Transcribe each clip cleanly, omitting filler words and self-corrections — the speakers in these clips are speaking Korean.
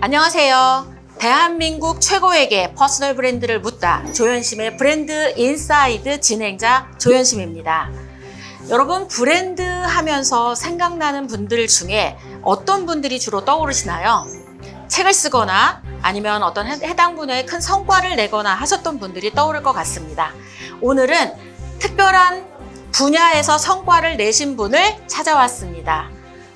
안녕하세요. 대한민국 최고에게 퍼스널 브랜드를 묻다. 조현심의 브랜드 인사이드 진행자 조현심입니다. 여러분, 브랜드 하면서 생각나는 분들 중에 어떤 분들이 주로 떠오르시나요? 책을 쓰거나 아니면 어떤 해당 분야에 큰 성과를 내거나 하셨던 분들이 떠오를 것 같습니다. 오늘은 특별한 분야에서 성과를 내신 분을 찾아왔습니다.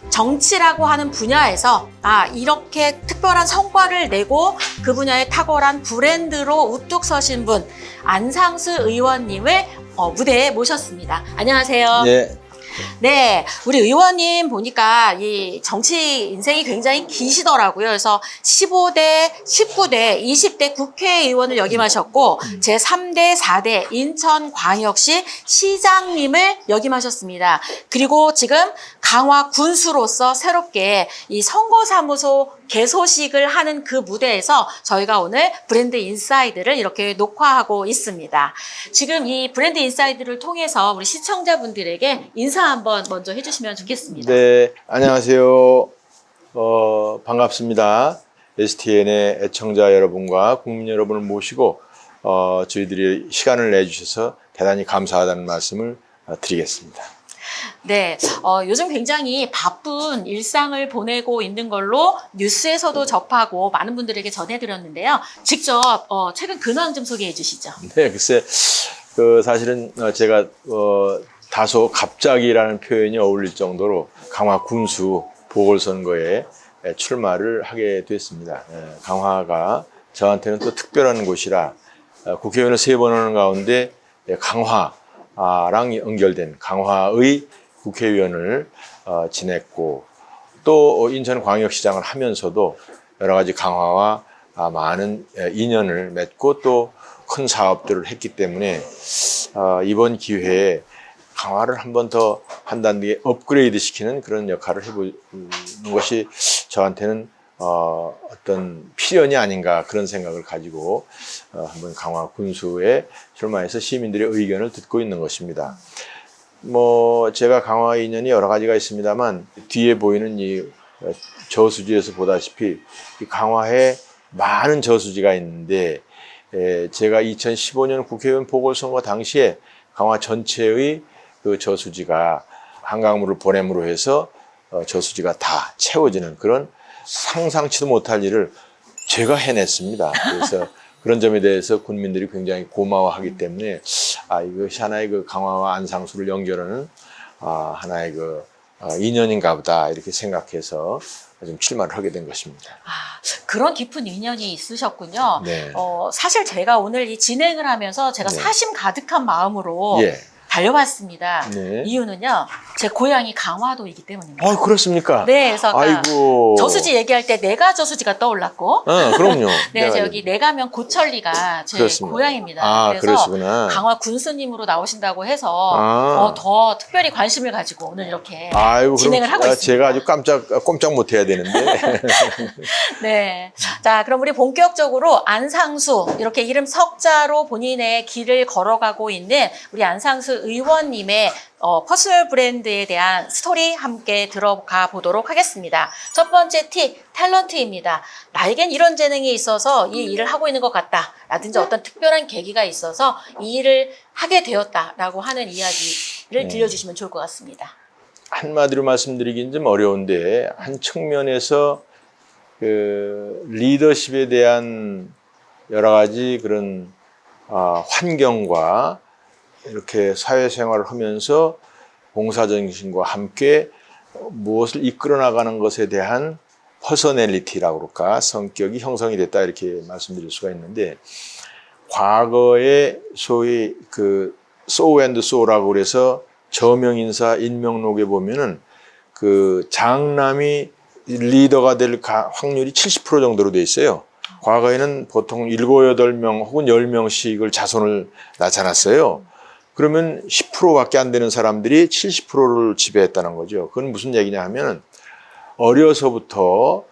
정치라고 하는 분야에서 이렇게 특별한 성과를 내고 그 분야에 탁월한 브랜드로 우뚝 서신 분, 안상수 의원님을 무대에 모셨습니다. 안녕하세요. 네. 네, 우리 의원님 보니까 이 정치 인생이 굉장히 기시더라고요. 그래서 15대, 19대, 20대 국회의원을 역임하셨고 제3대, 4대 인천광역시 시장님을 역임하셨습니다. 그리고 지금 강화 군수로서 새롭게 이 선거사무소 개소식을 하는 그 무대에서 저희가 오늘 브랜드 인사이드를 이렇게 녹화하고 있습니다. 지금 이 브랜드 인사이드를 통해서 우리 시청자분들에게 인사 한번 먼저 해주시면 좋겠습니다. 네, 안녕하세요. 반갑습니다. STN의 애청자 여러분과 국민 여러분을 모시고 저희들이 시간을 내주셔서 대단히 감사하다는 말씀을 드리겠습니다. 네, 요즘 굉장히 바쁜 일상을 보내고 있는 걸로 뉴스에서도 접하고 많은 분들에게 전해드렸는데요. 직접 최근 근황 좀 소개해 주시죠. 네, 글쎄, 사실은 제가 다소 갑자기라는 표현이 어울릴 정도로 강화 군수 보궐선거에 출마를 하게 됐습니다. 강화가 저한테는 또 특별한 곳이라 국회의원을 3번 하는 가운데 강화랑 연결된 강화의 국회의원을 지냈고 또 인천광역시장을 하면서도 여러 가지 강화와 많은 인연을 맺고 또 큰 사업들을 했기 때문에 이번 기회에 강화를 한 번 더 한 단계 업그레이드 시키는 그런 역할을 해보는 것이 저한테는 어떤 필연이 아닌가 그런 생각을 가지고 한번 강화 군수에 출마해서 시민들의 의견을 듣고 있는 것입니다. 제가 강화 인연이 여러 가지가 있습니다만 뒤에 보이는 이 저수지에서 보다시피 이 강화에 많은 저수지가 있는데 제가 2015년 국회의원 보궐선거 당시에 강화 전체의 그 저수지가 한강물을 보냄으로 해서 저수지가 다 채워지는 그런 상상치도 못할 일을 제가 해냈습니다. 그래서 그런 점에 대해서 국민들이 굉장히 고마워하기 때문에 이것이 하나의 그 강화와 안상수를 연결하는 하나의 그 인연인가 보다 이렇게 생각해서 좀 출마를 하게 된 것입니다. 그런 깊은 인연이 있으셨군요. 네. 사실 제가 오늘 이 진행을 하면서 제가 네. 사심 가득한 마음으로 예. 달려봤습니다. 네. 이유는요, 제 고향이 강화도이기 때문입니다. 그렇습니까? 네, 그래서 아까 아이고. 저수지 얘기할 때 내가 저수지가 떠올랐고, 그럼요. 네, 여기 내가면 고천리가 제 그렇습니다. 고향입니다. 그래서 그러시구나. 강화 군수님으로 나오신다고 해서 더 특별히 관심을 가지고 오늘 이렇게 진행을 하고 있습니다. 제가 아주 꼼짝 못 해야 되는데. 네. 자, 그럼 우리 본격적으로 안상수, 이렇게 이름 석자로 본인의 길을 걸어가고 있는 우리 안상수 의원님의 퍼스널 브랜드에 대한 스토리 함께 들어가 보도록 하겠습니다. 첫 번째 T, 탤런트입니다. 나에겐 이런 재능이 있어서 이 일을 하고 있는 것 같다. 라든지 어떤 특별한 계기가 있어서 이 일을 하게 되었다라고 하는 이야기를 들려주시면 좋을 것 같습니다. 한마디로 말씀드리긴 좀 어려운데 한 측면에서 그 리더십에 대한 여러 가지 그런 환경과 이렇게 사회생활을 하면서 봉사정신과 함께 무엇을 이끌어 나가는 것에 대한 퍼서널리티라고 그럴까 성격이 형성이 됐다 이렇게 말씀드릴 수가 있는데 과거에 소위 그 so and so라고 그래서 저명인사 인명록에 보면은 그 장남이 리더가 될 확률이 70% 정도로 돼 있어요. 과거에는 보통 7, 8명 혹은 10명씩을 자손을 낳잖았어요. 그러면 10%밖에 안 되는 사람들이 70%를 지배했다는 거죠. 그건 무슨 얘기냐 하면 어려서부터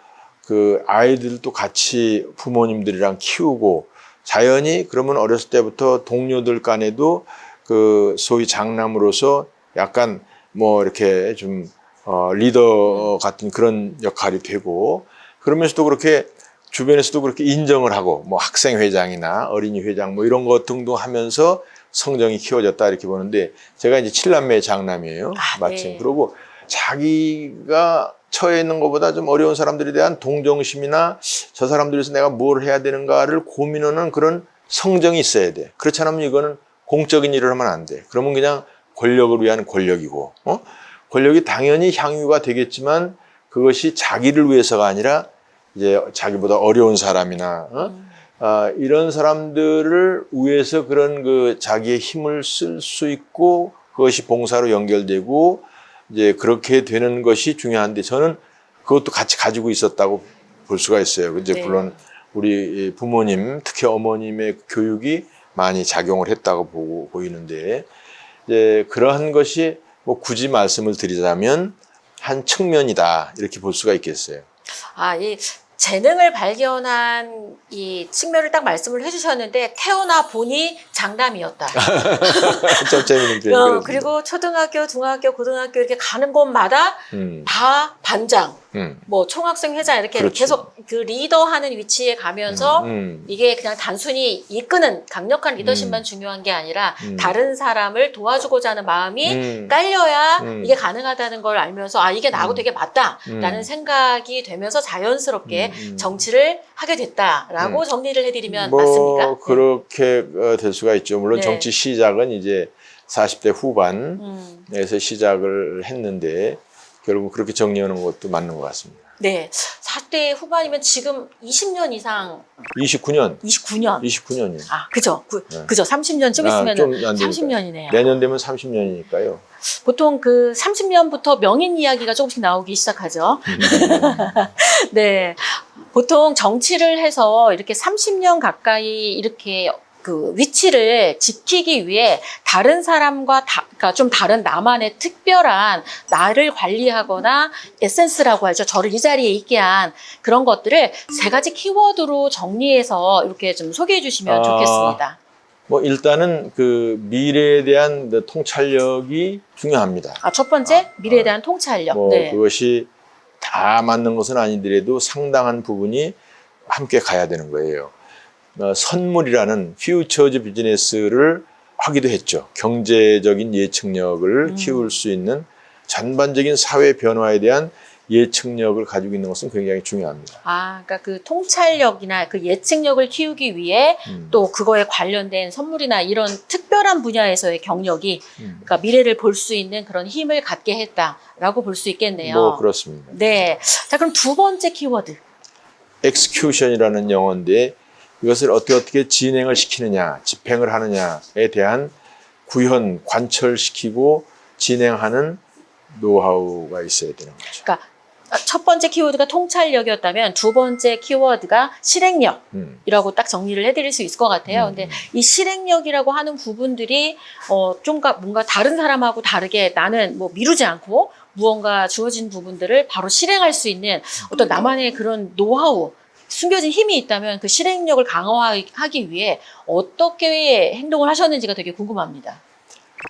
그 아이들도 같이 부모님들이랑 키우고 자연히 그러면 어렸을 때부터 동료들 간에도 그 소위 장남으로서 약간 이렇게 좀 리더 같은 그런 역할이 되고 그러면서도 그렇게 주변에서도 그렇게 인정을 하고 뭐 학생회장이나 어린이회장 뭐 이런 것 등등 하면서 성정이 키워졌다 이렇게 보는데 제가 이제 7남매 장남이에요. 마침. 네. 그러고 자기가 처해 있는 것보다 좀 어려운 사람들에 대한 동정심이나 저 사람들에서 내가 뭘 해야 되는가를 고민하는 그런 성정이 있어야 돼. 그렇지 않으면 이거는 공적인 일을 하면 안 돼. 그러면 그냥 권력을 위한 권력이고, 권력이 당연히 향유가 되겠지만 그것이 자기를 위해서가 아니라 이제 자기보다 어려운 사람이나, 이런 사람들을 위해서 그런 그 자기의 힘을 쓸 수 있고 그것이 봉사로 연결되고 이제 그렇게 되는 것이 중요한데 저는 그것도 같이 가지고 있었다고 볼 수가 있어요. 이제 네. 물론 우리 부모님, 특히 어머님의 교육이 많이 작용을 했다고 보이는데 이제 그러한 것이 뭐 굳이 말씀을 드리자면 한 측면이다 이렇게 볼 수가 있겠어요. 이 재능을 발견한 이 측면을 딱 말씀을 해주셨는데 태어나 보니 장남이었다. 좀 재미있는 표현이 그리고 초등학교, 중학교, 고등학교 이렇게 가는 곳마다 다 반장, 뭐 총학생 회장 이렇게 그렇지. 계속 그 리더하는 위치에 가면서 이게 그냥 단순히 이끄는 강력한 리더십만 중요한 게 아니라 다른 사람을 도와주고자 하는 마음이 깔려야 이게 가능하다는 걸 알면서 이게 나하고 되게 맞다라는 생각이 되면서 자연스럽게 정치를 하게 됐다라고 정리를 해드리면 뭐 맞습니까? 그렇게 될 수가 있죠. 물론 네. 정치 시작은 이제 40대 후반에서 시작을 했는데 결국 그렇게 정리하는 것도 맞는 것 같습니다. 네. 40대 후반이면 지금 20년 이상 29년. 29년. 29년이요. 그죠. 네. 그죠. 30년 좀 있으면 좀안 되니까. 30년이네요. 내년 되면 30년이니까요. 보통 그 30년부터 명인 이야기가 조금씩 나오기 시작하죠. 네. 보통 정치를 해서 이렇게 30년 가까이 이렇게 그 위치를 지키기 위해 다른 사람과 그러니까 좀 다른 나만의 특별한 나를 관리하거나 에센스라고 하죠. 저를 이 자리에 있게 한 그런 것들을 3가지 키워드로 정리해서 이렇게 좀 소개해 주시면 좋겠습니다. 뭐 일단은 그 미래에 대한 통찰력이 중요합니다. 첫 번째, 미래에 대한 통찰력. 뭐 네. 그것이 다 맞는 것은 아니더라도 상당한 부분이 함께 가야 되는 거예요. 선물이라는 퓨처즈 비즈니스를 하기도 했죠. 경제적인 예측력을 키울 수 있는 전반적인 사회 변화에 대한 예측력을 가지고 있는 것은 굉장히 중요합니다. 그러니까 그 통찰력이나 그 예측력을 키우기 위해 또 그거에 관련된 선물이나 이런 특별한 분야에서의 경력이 그러니까 미래를 볼 수 있는 그런 힘을 갖게 했다라고 볼 수 있겠네요. 뭐 그렇습니다. 네. 자, 그럼 2번째 키워드. execution이라는 영어인데 이것을 어떻게 진행을 시키느냐, 집행을 하느냐에 대한 구현, 관철시키고 진행하는 노하우가 있어야 되는 거죠. 그러니까 첫 번째 키워드가 통찰력이었다면 2번째 키워드가 실행력이라고 딱 정리를 해드릴 수 있을 것 같아요. 근데 이 실행력이라고 하는 부분들이 좀 뭔가 다른 사람하고 다르게 나는 뭐 미루지 않고 무언가 주어진 부분들을 바로 실행할 수 있는 어떤 나만의 그런 노하우, 숨겨진 힘이 있다면 그 실행력을 강화하기 위해 어떻게 행동을 하셨는지가 되게 궁금합니다.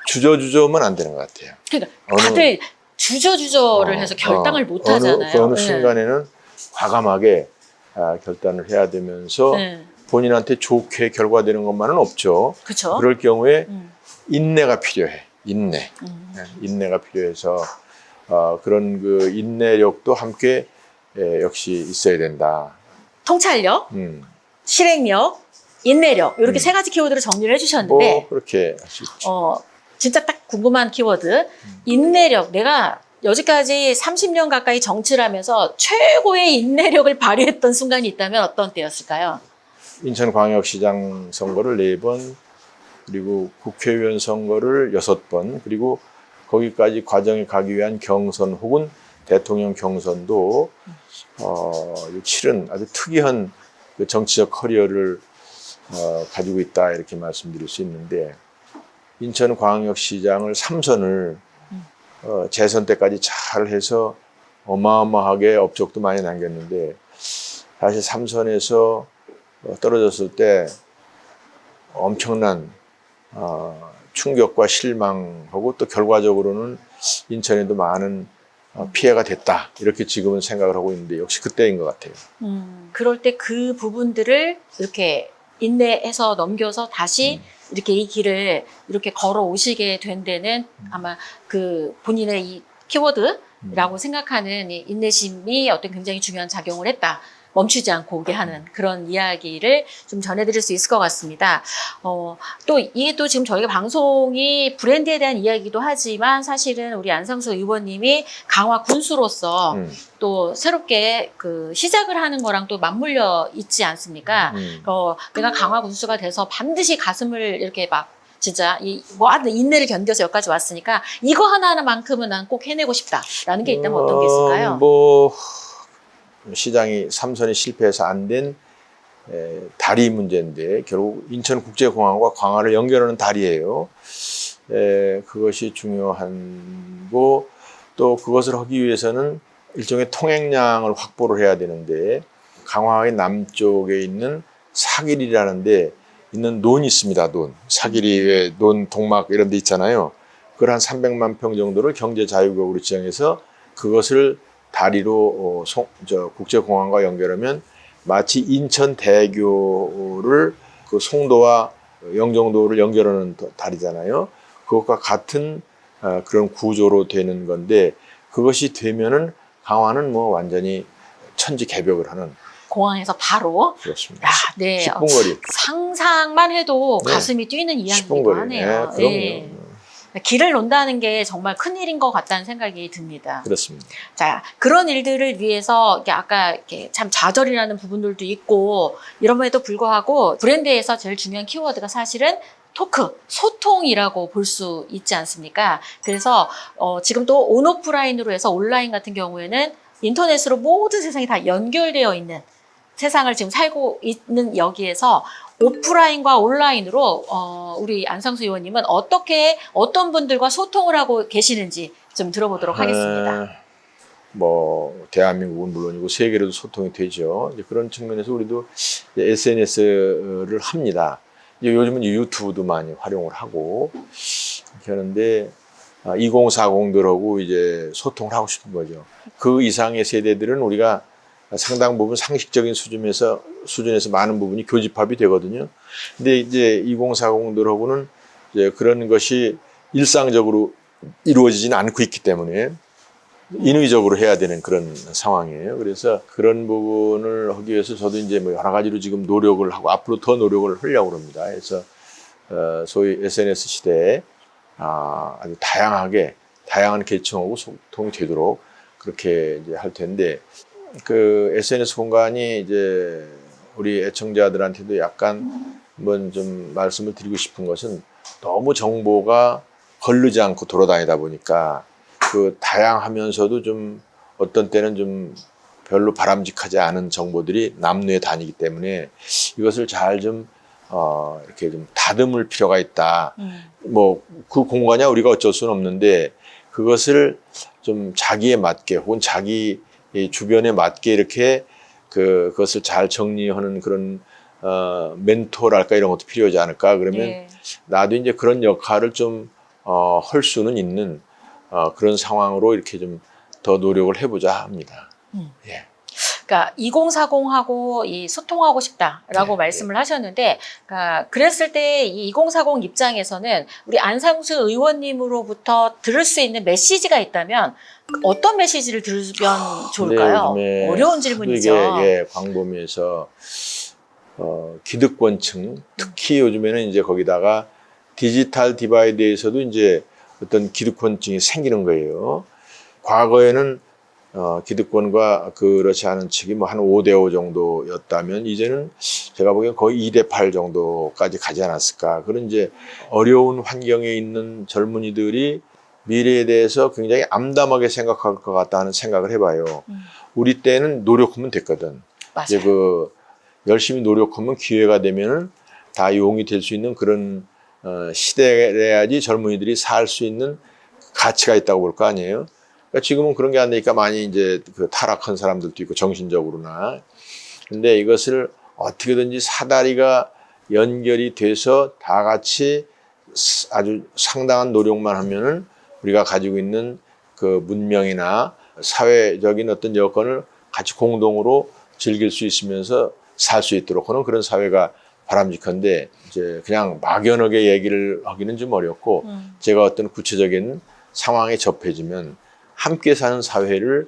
주저주저면 안 되는 것 같아요. 그러니까 다들 주저주저를 해서 결단을 못 하잖아요. 어느 순간에는 과감하게 결단을 해야 되면서 본인한테 좋게 결과되는 것만은 없죠. 그렇죠. 그럴 경우에 인내가 필요해. 인내가 필요해서 그런 그 인내력도 함께 역시 있어야 된다. 통찰력, 실행력, 인내력 이렇게 3가지 키워드로 정리를 해주셨는데 뭐 그렇게 할 수 있죠. 진짜 딱 궁금한 키워드 인내력. 내가 여지까지 30년 가까이 정치를 하면서 최고의 인내력을 발휘했던 순간이 있다면 어떤 때였을까요? 인천광역시장 선거를 4번 그리고 국회의원 선거를 6번 그리고 거기까지 과정에 가기 위한 경선 혹은 대통령 경선도 치른 아주 특이한 그 정치적 커리어를 가지고 있다 이렇게 말씀드릴 수 있는데 인천광역시장을 3선을 재선 때까지 잘 해서 어마어마하게 업적도 많이 남겼는데 사실 3선에서 떨어졌을 때 엄청난 충격과 실망하고 또 결과적으로는 인천에도 많은 피해가 됐다. 이렇게 지금은 생각을 하고 있는데 역시 그때인 것 같아요. 그럴 때 그 부분들을 이렇게 인내해서 넘겨서 다시 이렇게 이 길을 이렇게 걸어 오시게 된 데는 아마 그 본인의 이 키워드라고 생각하는 이 인내심이 어떤 굉장히 중요한 작용을 했다. 멈추지 않고 오게 하는 그런 이야기를 좀 전해드릴 수 있을 것 같습니다. 또 이게 또 지금 저희가 방송이 브랜드에 대한 이야기도 하지만 사실은 우리 안상수 의원님이 강화 군수로서 또 새롭게 그 시작을 하는 거랑 또 맞물려 있지 않습니까? 내가 강화 군수가 돼서 반드시 가슴을 이렇게 막 진짜 뭐 인내를 견뎌서 여기까지 왔으니까 이거 하나만큼은 난 꼭 해내고 싶다라는 게 있다면 어떤 게 있을까요? 시장이 삼선이 실패해서 안 된 다리 문제인데 결국 인천국제공항과 광화를 연결하는 다리예요. 그것이 중요한고 또 그것을 하기 위해서는 일종의 통행량을 확보를 해야 되는데 강화의 남쪽에 있는 사길이라는 데 있는 논이 있습니다. 사길이에 논 동막 이런 데 있잖아요. 그걸 한 300만 평 정도를 경제자유구역으로 지정해서 그것을 다리로 국제공항과 연결하면 마치 인천대교를 그 송도와 영종도를 연결하는 다리잖아요. 그것과 같은 그런 구조로 되는 건데 그것이 되면은 강화는 뭐 완전히 천지개벽을 하는 공항에서 바로 그렇습니다. 네. 10분 거리. 상상만 해도 네. 가슴이 뛰는 10분 이야기이기도 거리. 하네요. 네, 그럼요. 네. 길을 논다는 게 정말 큰일인 것 같다는 생각이 듭니다. 그렇습니다. 자, 그런 일들을 위해서 아까 이렇게 참 좌절이라는 부분들도 있고 이럼에도 불구하고 브랜드에서 제일 중요한 키워드가 사실은 토크, 소통이라고 볼 수 있지 않습니까? 그래서 지금 또 온오프라인으로 해서 온라인 같은 경우에는 인터넷으로 모든 세상이 다 연결되어 있는 세상을 지금 살고 있는 여기에서 오프라인과 온라인으로 우리 안상수 의원님은 어떤 분들과 소통을 하고 계시는지 좀 들어보도록 하겠습니다. 대한민국은 물론이고 세계로도 소통이 되죠. 이제 그런 측면에서 우리도 SNS를 합니다. 이제 요즘은 유튜브도 많이 활용을 하고 이렇게 하는데 2040들하고 이제 소통을 하고 싶은 거죠. 그 이상의 세대들은 우리가 상당 부분 상식적인 수준에서 많은 부분이 교집합이 되거든요. 근데 이제 2040들하고는 이제 그런 것이 일상적으로 이루어지지는 않고 있기 때문에 인위적으로 해야 되는 그런 상황이에요. 그래서 그런 부분을 하기 위해서 저도 이제 뭐 여러 가지로 지금 노력을 하고 앞으로 더 노력을 하려고 합니다. 그래서 소위 SNS 시대에 아주 다양한 계층하고 소통이 되도록 그렇게 이제 할 텐데 그 SNS 공간이 이제 우리 애청자들한테도 약간 한번 좀 말씀을 드리고 싶은 것은 너무 정보가 거르지 않고 돌아다니다 보니까 그 다양하면서도 좀 어떤 때는 좀 별로 바람직하지 않은 정보들이 남루에 다니기 때문에 이것을 잘 좀 이렇게 좀 다듬을 필요가 있다. 그 공간이 우리가 어쩔 수는 없는데 그것을 좀 자기에 맞게 혹은 자기 주변에 맞게 이렇게 그것을 잘 정리하는 그런 멘토랄까 이런 것도 필요하지 않을까. 그러면 예. 나도 이제 그런 역할을 좀 할 수는 있는 그런 상황으로 이렇게 좀 더 노력을 해보자 합니다. 예. 그러니까 2040하고 이 소통하고 싶다라고 네, 말씀을 하셨는데, 그러니까 그랬을 때 이 2040 입장에서는 우리 안상수 의원님으로부터 들을 수 있는 메시지가 있다면 어떤 메시지를 들으면 좋을까요? 요즘에 어려운 질문이죠. 이게 광범위해서 기득권층 특히 요즘에는 이제 거기다가 디지털 디바이드에서도 이제 어떤 기득권층이 생기는 거예요. 과거에는 기득권과 그렇지 않은 측이 뭐 한 5대5 정도였다면 이제는 제가 보기엔 거의 2대8 정도까지 가지 않았을까. 그런 이제 어려운 환경에 있는 젊은이들이 미래에 대해서 굉장히 암담하게 생각할 것 같다 하는 생각을 해봐요. 우리 때는 노력하면 됐거든. 맞아요. 이제 열심히 노력하면 기회가 되면은 다 용이 될 수 있는 그런 시대여야지 젊은이들이 살 수 있는 가치가 있다고 볼 거 아니에요. 그러니까 지금은 그런 게 안 되니까 많이 이제 타락한 사람들도 있고 정신적으로나. 근데 이것을 어떻게든지 사다리가 연결이 돼서 다 같이 아주 상당한 노력만 하면은 우리가 가지고 있는 그 문명이나 사회적인 어떤 여건을 같이 공동으로 즐길 수 있으면서 살 수 있도록 하는 그런 사회가 바람직한데 이제 그냥 막연하게 얘기를 하기는 좀 어렵고 제가 어떤 구체적인 상황에 접해지면 함께 사는 사회를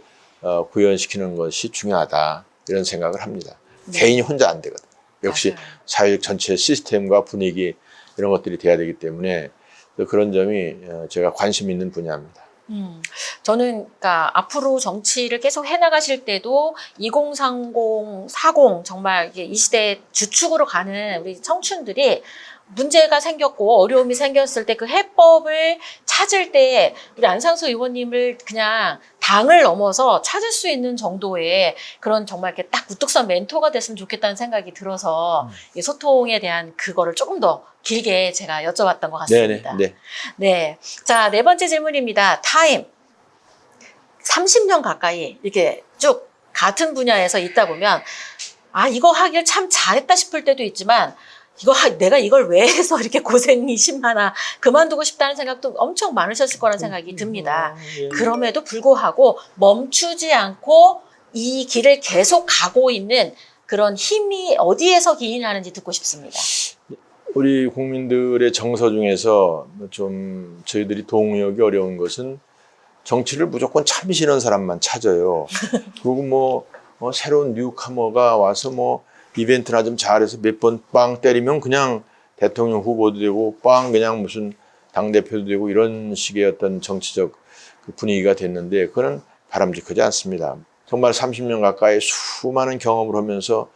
구현시키는 것이 중요하다 이런 생각을 합니다. 네. 개인이 혼자 안 되거든. 역시 맞아요. 사회 전체 시스템과 분위기 이런 것들이 돼야 되기 때문에 그런 점이 제가 관심 있는 분야입니다. 저는 그러니까 앞으로 정치를 계속 해나가실 때도 2030, 40 정말 이게 이 시대의 주축으로 가는 우리 청춘들이 문제가 생겼고 어려움이 생겼을 때 그 해법을 찾을 때 우리 안상수 의원님을 그냥 당을 넘어서 찾을 수 있는 정도의 그런 정말 이렇게 딱 우뚝선 멘토가 됐으면 좋겠다는 생각이 들어서 이 소통에 대한 그거를 조금 더 길게 제가 여쭤봤던 것 같습니다. 네네. 네. 네. 자, 네 번째 질문입니다. 타임. 30년 가까이 이렇게 쭉 같은 분야에서 있다 보면 아, 이거 하길 참 잘했다 싶을 때도 있지만 내가 이걸 왜 해서 이렇게 고생이 심하나 그만두고 싶다는 생각도 엄청 많으셨을 거라는 생각이 듭니다. 그럼에도 불구하고 멈추지 않고 이 길을 계속 가고 있는 그런 힘이 어디에서 기인하는지 듣고 싶습니다. 우리 국민들의 정서 중에서 좀 저희들이 동의하기 어려운 것은 정치를 무조건 참신한 사람만 찾아요. 그리고 새로운 뉴카머가 와서 이벤트나 좀 잘해서 몇 번 빵 때리면 그냥 대통령 후보도 되고 빵 그냥 무슨 당대표도 되고 이런 식의 어떤 정치적 분위기가 됐는데 그건 바람직하지 않습니다. 정말 30년 가까이 수많은 경험을 하면서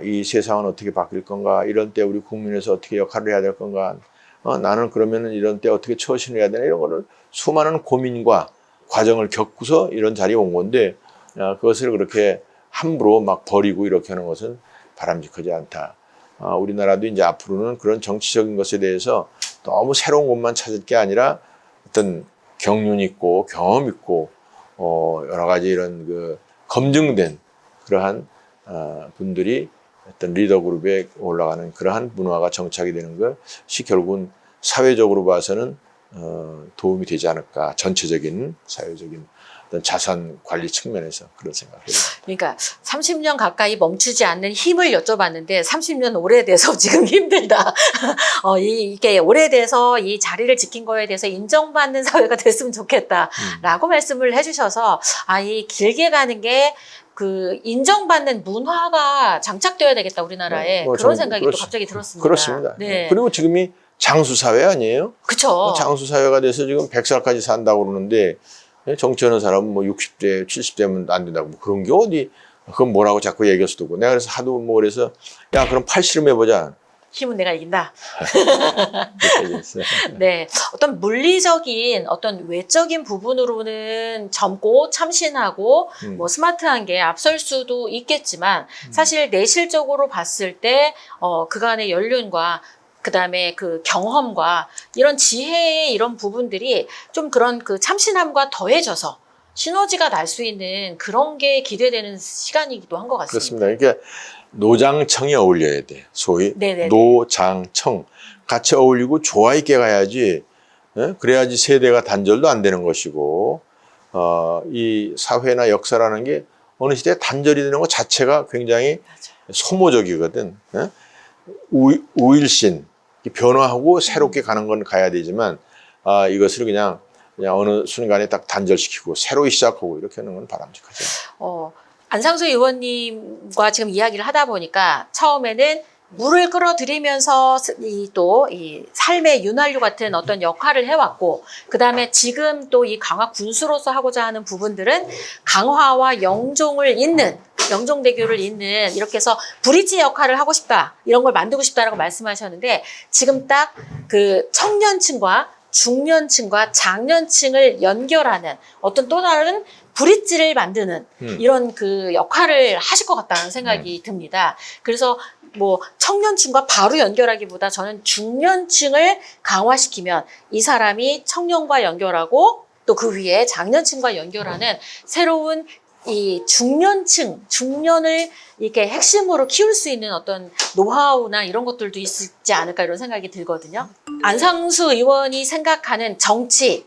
이 세상은 어떻게 바뀔 건가 이런 때 우리 국민에서 어떻게 역할을 해야 될 건가 나는 그러면은 이런 때 어떻게 처신을 해야 되나 이런 거를 수많은 고민과 과정을 겪고서 이런 자리에 온 건데 그것을 그렇게 함부로 막 버리고 이렇게 하는 것은 바람직하지 않다. 우리나라도 이제 앞으로는 그런 정치적인 것에 대해서 너무 새로운 것만 찾을 게 아니라 어떤 경륜 있고 경험 있고 여러 가지 이런 검증된 그러한 분들이 어떤 리더 그룹에 올라가는 그러한 문화가 정착이 되는 것이 결국은 사회적으로 봐서는 도움이 되지 않을까. 전체적인 사회적인 어떤 자산 관리 측면에서 그런 생각을 해요. 그러니까 30년 가까이 멈추지 않는 힘을 여쭤봤는데 30년 오래돼서 지금 힘들다. 이게 오래돼서 이 자리를 지킨 거에 대해서 인정받는 사회가 됐으면 좋겠다라고 말씀을 해주셔서 이 길게 가는 게 그 인정받는 문화가 장착되어야 되겠다 우리나라에 그런 생각이 또 갑자기 들었습니다. 그렇습니다. 네. 그리고 지금이 장수 사회 아니에요? 그렇죠. 장수 사회가 돼서 지금 100살까지 산다고 그러는데 정치하는 사람은 60대, 70대면 안 된다고 그런 게 어디? 그건 뭐라고 자꾸 얘기할 수도 없고 내가 그래서 하도 그래서 야 그럼 80을 해보자. 힘은 내가 이긴다. 네, 어떤 물리적인 어떤 외적인 부분으로는 젊고 참신하고 스마트한 게 앞설 수도 있겠지만 사실 내실적으로 봤을 때 그간의 연륜과 그다음에 그 경험과 이런 지혜의 이런 부분들이 좀 그런 그 참신함과 더해져서 시너지가 날 수 있는 그런 게 기대되는 시간이기도 한 것 같습니다. 그렇습니다. 그러니까 노장청이 어울려야 돼. 소위 네네네. 노장청 같이 어울리고 조화 있게 가야지. 그래야지 세대가 단절도 안 되는 것이고 이 사회나 역사라는 게 어느 시대에 단절이 되는 것 자체가 굉장히 소모적이거든. 우일신 변화하고 새롭게 가는 건 가야 되지만 이것을 그냥 어느 순간에 딱 단절시키고 새로 시작하고 이렇게 하는 건 바람직하죠. 안상수 의원님과 지금 이야기를 하다 보니까 처음에는 물을 끌어들이면서 이 삶의 윤활유 같은 어떤 역할을 해왔고 그다음에 지금 또 이 강화 군수로서 하고자 하는 부분들은 강화와 영종대교를 잇는 이렇게 해서 브리지 역할을 하고 싶다 이런 걸 만들고 싶다라고 말씀하셨는데 지금 딱 그 청년층과 중년층과 장년층을 연결하는 어떤 또 다른 브릿지를 만드는 이런 그 역할을 하실 것 같다는 생각이 듭니다. 그래서 청년층과 바로 연결하기보다 저는 중년층을 강화시키면 이 사람이 청년과 연결하고 또 그 위에 장년층과 연결하는 새로운 이 중년을 이렇게 핵심으로 키울 수 있는 어떤 노하우나 이런 것들도 있지 않을까 이런 생각이 들거든요. 안상수 의원이 생각하는 정치에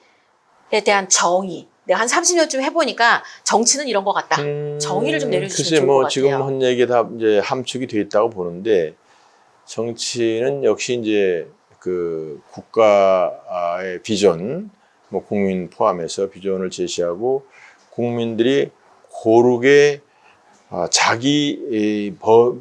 대한 정의, 내가 한 30년쯤 해보니까 정치는 이런 것 같다. 정의를 좀 내려주시면 글쎄 좋을 것 뭐 같아요. 지금 한 얘기 다 이제 함축이 돼 있다고 보는데 정치는 역시 이제 그 국가의 비전, 뭐 국민 포함해서 비전을 제시하고 국민들이 고르게 자기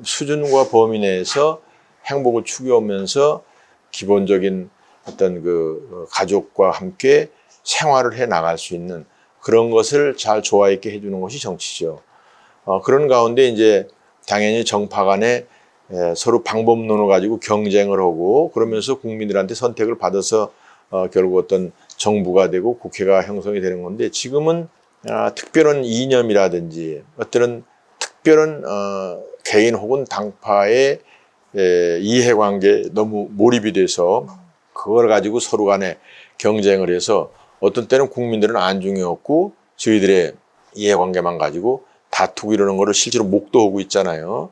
수준과 범위 내에서 행복을 추구하면서 기본적인 어떤 그 가족과 함께 생활을 해 나갈 수 있는 그런 것을 잘 조화 있게 해주는 것이 정치죠. 그런 가운데 이제 당연히 정파 간에 서로 방법론을 가지고 경쟁을 하고 그러면서 국민들한테 선택을 받아서 결국 어떤 정부가 되고 국회가 형성이 되는 건데 지금은 특별한 이념이라든지 어떤 특별한 개인 혹은 당파의 이해관계에 너무 몰입이 돼서 그걸 가지고 서로 간에 경쟁을 해서 어떤 때는 국민들은 안중에 없고 저희들의 이해관계만 가지고 다투고 이러는 거를 실제로 목도하고 있잖아요.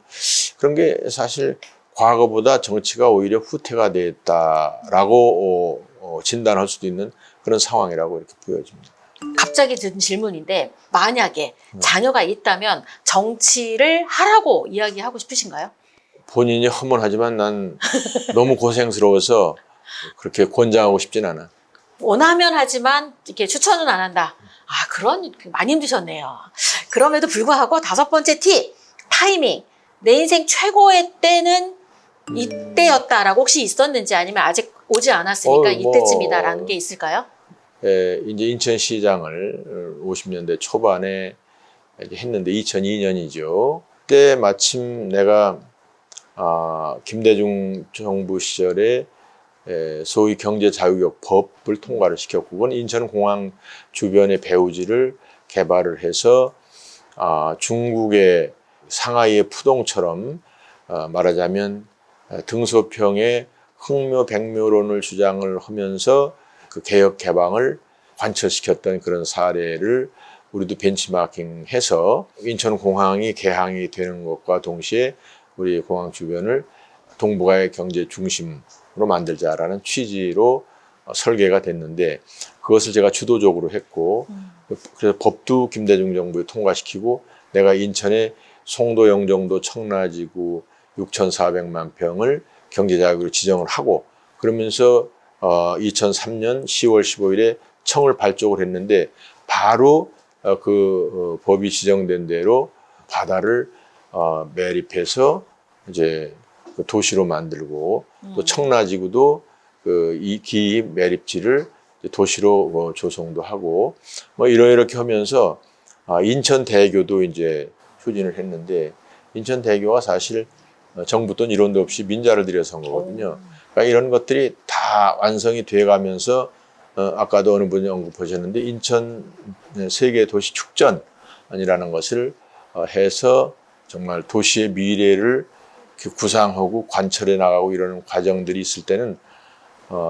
그런 게 사실 과거보다 정치가 오히려 후퇴가 됐다라고 진단할 수도 있는 그런 상황이라고 이렇게 보여집니다. 갑자기 든 질문인데 만약에 자녀가 있다면 정치를 하라고 이야기하고 싶으신가요? 본인이 허문하지만 난 너무 고생스러워서 그렇게 권장하고 싶진 않아. 원하면 하지만 이렇게 추천은 안 한다. 그런 많이 힘드셨네요. 그럼에도 불구하고 5번째 팁, 타이밍. 내 인생 최고의 때는 이때였다라고 혹시 있었는지 아니면 아직 오지 않았으니까 이때쯤이다라는 게 있을까요? 이제 인천시장을 50년대 초반에 했는데 2002년이죠. 그때 마침 내가 김대중 정부 시절에 소위 경제자유역법을 통과를 시켰고 그건 인천공항 주변의 배후지를 개발을 해서 중국의 상하이의 푸동처럼 말하자면 등소평의 흥묘백묘론을 주장을 하면서 그 개혁 개방을 관철시켰던 그런 사례를 우리도 벤치마킹해서 인천공항이 개항이 되는 것과 동시에 우리 공항 주변을 동북아의 경제 중심으로 만들자라는 취지로 설계가 됐는데 그것을 제가 주도적으로 했고 그래서 법도 김대중 정부에 통과시키고 내가 인천의 송도, 영종도, 청라지구 6,400만 평을 경제자유구로 지정을 하고 그러면서 2003년 10월 15일에 청을 발족을 했는데 바로 법이 지정된 대로 바다를 매립해서 이제 도시로 만들고 또 청라지구도 이 기 매립지를 도시로 조성도 하고 이렇게 하면서 인천대교도 이제 추진을 했는데 인천대교가 사실 정부 돈 1원도 없이 민자를 들여서 한 거거든요. 그러니까 이런 것들이 다 완성이 돼가면서 아까도 어느 분이 언급하셨는데 인천 세계 도시 축전이라는 것을 해서 정말 도시의 미래를 구상하고 관철해 나가고 이러는 과정들이 있을 때는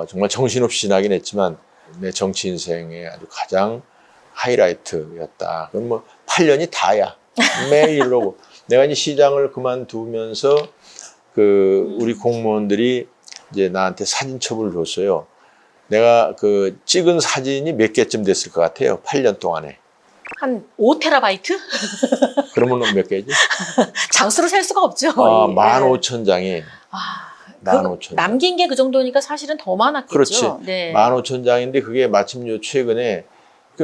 정말 정신없이 지나긴 했지만 내 정치 인생의 아주 가장 하이라이트였다. 그건 뭐 8년이 다야. 매일 이러고 내가 이제 시장을 그만두면서 우리 공무원들이 이제 나한테 사진첩을 줬어요. 내가 찍은 사진이 몇 개쯤 됐을 것 같아요. 8년 동안에. 한 5테라바이트? 그러면 몇 개지? 장수로 셀 수가 없죠. 15,000장이. 15,000장. 남긴 게 그 정도니까 사실은 더 많았겠죠. 그렇지. 네. 15,000장인데 그게 마침 요 최근에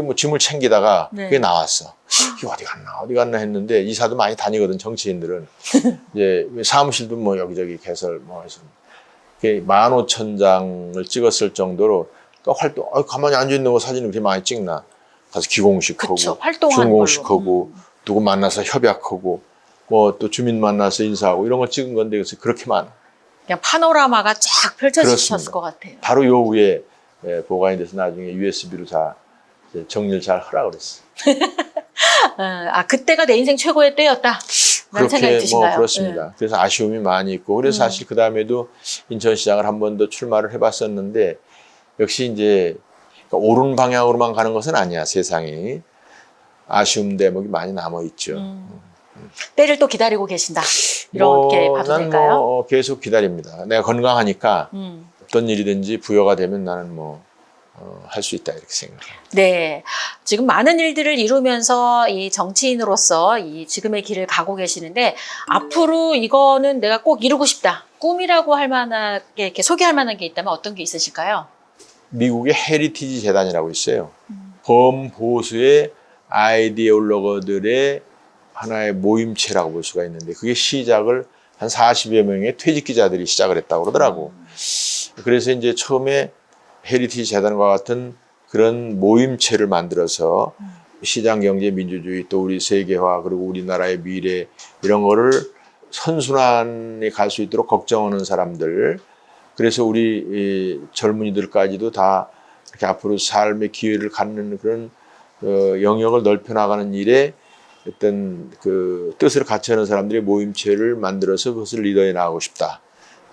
뭐 짐을 챙기다가 그게 나왔어. 이게 어디 갔나 했는데 이사도 많이 다니거든 정치인들은. 이제 사무실도 뭐 여기저기 개설 해서 15,000장을 찍었을 정도로 활동. 가만히 앉아 있는 거 사진을 그렇게 많이 찍나. 가서 기공식하고 준공식하고 누구 만나서 협약하고 뭐 또 주민 만나서 인사하고 이런 걸 찍은 건데 그래서 그렇게 많아. 그냥 파노라마가 쫙 펼쳐지셨을 것 같아요. 바로 요 위에 보관이 돼서 나중에 USB로 다 정리를 잘 하라 그랬어. 그때가 내 인생 최고의 때였다. 라는 생각이 드신가요? 그렇습니다. 그래서 아쉬움이 많이 있고 그래서 사실 그 다음에도 인천시장을 한 번 더 출마를 해봤었는데 역시 이제 옳은 방향으로만 가는 것은 아니야 세상이. 아쉬움 대목이 많이 남아있죠. 때를 또 기다리고 계신다. 이렇게 봐도 될까요? 난 계속 기다립니다. 내가 건강하니까 어떤 일이든지 부여가 되면 나는 할 수 있다 이렇게 생각합니다. 네. 지금 많은 일들을 이루면서 이 정치인으로서 이 지금의 길을 가고 계시는데 앞으로 이거는 내가 꼭 이루고 싶다. 꿈이라고 할 만하게 이렇게 소개할 만한 게 있다면 어떤 게 있으실까요? 미국의 헤리티지 재단이라고 있어요. 범보수의 아이디올로거들의 하나의 모임체라고 볼 수가 있는데 그게 시작을 한 40여 명의 퇴직기자들이 시작을 했다고 그러더라고. 그래서 이제 처음에 헤리티지 재단과 같은 그런 모임체를 만들어서 시장경제 민주주의 또 우리 세계화 그리고 우리나라의 미래 이런 거를 선순환에 갈 수 있도록 걱정하는 사람들 그래서 우리 이 젊은이들까지도 다 이렇게 앞으로 삶의 기회를 갖는 그런 영역을 넓혀나가는 일에 어떤 그 뜻을 같이 하는 사람들의 모임체를 만들어서 그것을 리더해 나가고 싶다.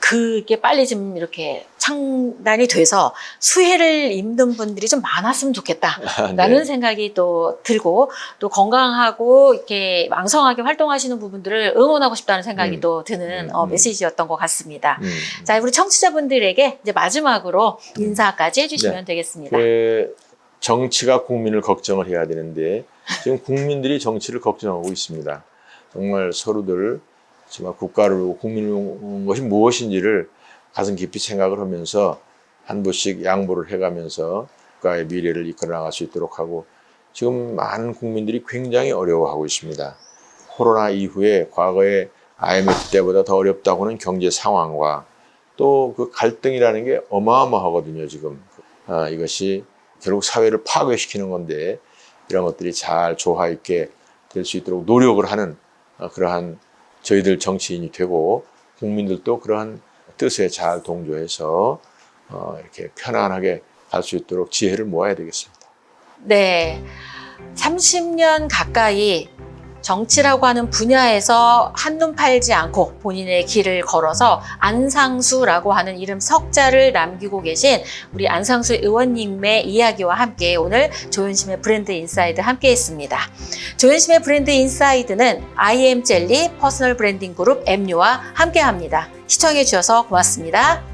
그게 빨리 좀 이렇게 창단이 돼서 수혜를 입는 분들이 좀 많았으면 좋겠다라는 네. 생각이 또 들고 또 건강하고 이렇게 왕성하게 활동하시는 부분들을 응원하고 싶다는 생각이 또 드는 메시지였던 것 같습니다. 자, 우리 청취자분들에게 이제 마지막으로 인사까지 해주시면 네. 되겠습니다. 정치가 국민을 걱정을 해야 되는데 지금 국민들이 정치를 걱정하고 있습니다. 정말 서로들 정말 국가를 위고 국민을 위한 것이 무엇인지를 가슴 깊이 생각을 하면서 한 분씩 양보를 해가면서 국가의 미래를 이끌어 나갈 수 있도록 하고 지금 많은 국민들이 굉장히 어려워하고 있습니다. 코로나 이후에 과거에 IMF 때보다 더 어렵다고 하는 경제 상황과 또 그 갈등이라는 게 어마어마하거든요, 지금. 이것이 결국 사회를 파괴시키는 건데 이런 것들이 잘 조화 있게 될 수 있도록 노력을 하는 그러한 저희들 정치인이 되고 국민들도 그러한 뜻에 잘 동조해서 이렇게 편안하게 갈 수 있도록 지혜를 모아야 되겠습니다. 네. 30년 가까이 정치라고 하는 분야에서 한눈 팔지 않고 본인의 길을 걸어서 안상수라고 하는 이름 석자를 남기고 계신 우리 안상수 의원님의 이야기와 함께 오늘 조윤심의 브랜드 인사이드 함께 했습니다. 조윤심의 브랜드 인사이드는 IM 젤리 퍼스널 브랜딩 그룹 MU와 함께 합니다. 시청해 주셔서 고맙습니다.